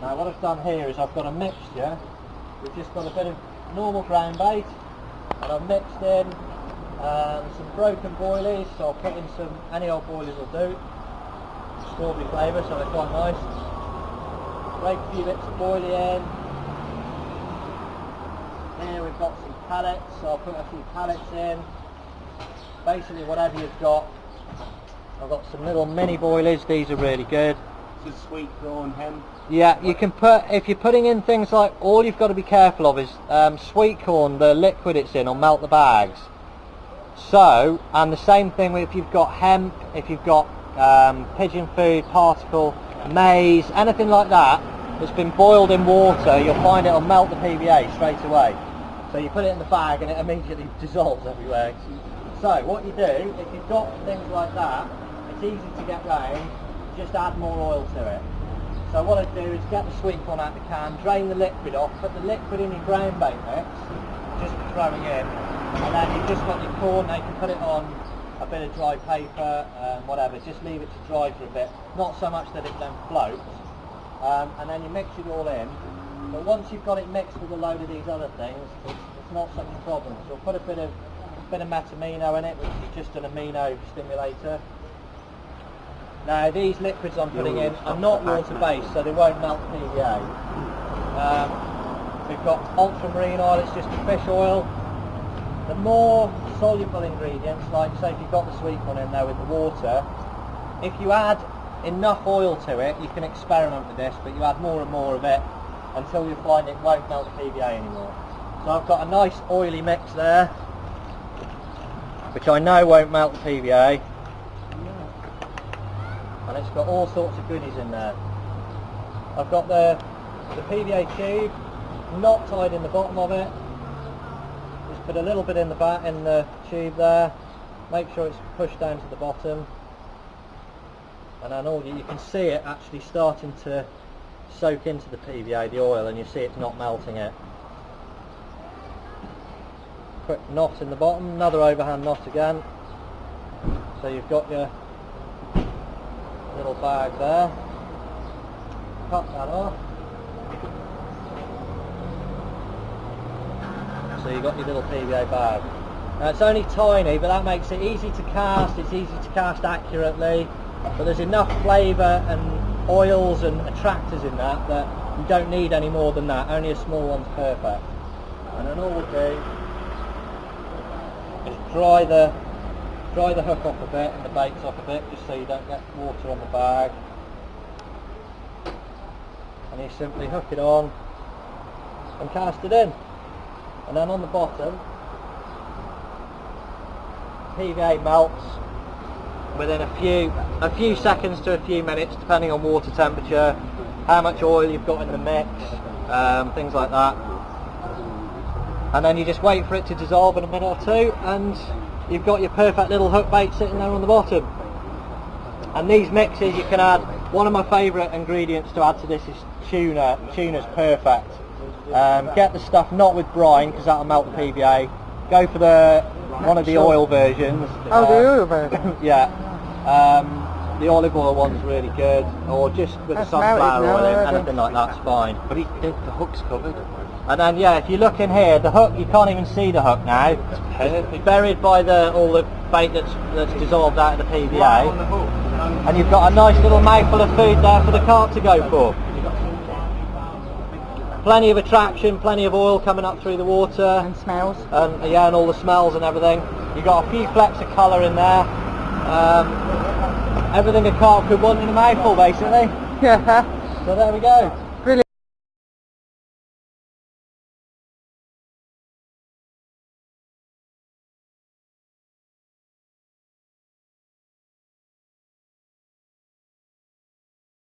Now what I've done here is I've got a mixture. We've just got a bit of normal ground bait, and I've mixed in some broken boilies, so I'll put in some, any old boilies will do, strawberry flavour, so they're quite nice. Break a few bits of boilie in. Here we've got some pellets, so I'll put a few pellets in. Basically whatever you've got. I've got some little mini boilies, these are really good. This is sweet corn, hemp. Yeah, you can put, if you're putting in things like, all you've got to be careful of is sweet corn, the liquid it's in will melt the bags. So, and the same thing if you've got hemp, if you've got pigeon food, particle, maize, anything like that that's been boiled in water, you'll find it'll melt the PVA straight away. So you put it in the bag and it immediately dissolves everywhere. So what you do, if you've got things like that, it's easy to get round, just add more oil to it. So what I do is get the sweet corn out of the can, drain the liquid off, put the liquid in your ground bait mix, just for throwing in, and then you've just got your corn. Now you can put it on a bit of dry paper, whatever, just leave it to dry for a bit, not so much that it then floats, and then you mix it all in. But once you've got it mixed with a load of these other things, it's not such a problem. So we'll put a bit of metamino in it, which is just an amino stimulator. Now these liquids I'm putting in are not water based, so they won't melt PVA. We've got ultramarine oil, it's just a fish oil. The more soluble ingredients, like say if you've got the sweet corn in there with the water, if you add enough oil to it, you can experiment with this, but you add more and more of it until you find it won't melt the PVA anymore. So I've got a nice oily mix there, which I know won't melt the PVA. And it's got all sorts of goodies in there. I've got the PVA tube, not tied in the bottom of it. Just put a little bit in the back in the tube there. Make sure it's pushed down to the bottom. And then all you can see it actually starting to soak into the PVA, the oil, and you see it's not melting it. Quick knot in the bottom, another overhand knot again. So you've got your little bag there. Cut that off. So you've got your little PVA bag. Now it's only tiny, but that makes it easy to cast, it's easy to cast accurately, but there's enough flavour and oils and attractors in that that you don't need any more than that, only a small one's perfect. And then all we'll do is dry the hook off a bit and the baits off a bit, just so you don't get water on the bag. And you simply hook it on and cast it in. And then on the bottom, PVA melts within a few seconds to a few minutes, depending on water temperature, how much oil you've got in the mix, things like that. And then you just wait for it to dissolve in a minute or two, and you've got your perfect little hook bait sitting there on the bottom. And these mixes you can add, one of my favourite ingredients to add to this is tuna. Tuna's perfect. Get the stuff not with brine, because that'll melt the PVA. Go for one of the oil versions. Oh, the oil version? Yeah. The olive oil one's really good, or just with the sunflower oil in, anything like that's fine. But the hook's covered. And then yeah, if you look in here, the hook, you can't even see the hook now. It's buried by all the bait that's dissolved out of the PVA. And you've got a nice little mouthful of food there for the carp to go for. Plenty of attraction, plenty of oil coming up through the water. And smells. And yeah, and all the smells and everything. You've got a few flecks of colour in there. Everything a carp could want in a mouthful, basically. Yeah. So there we go.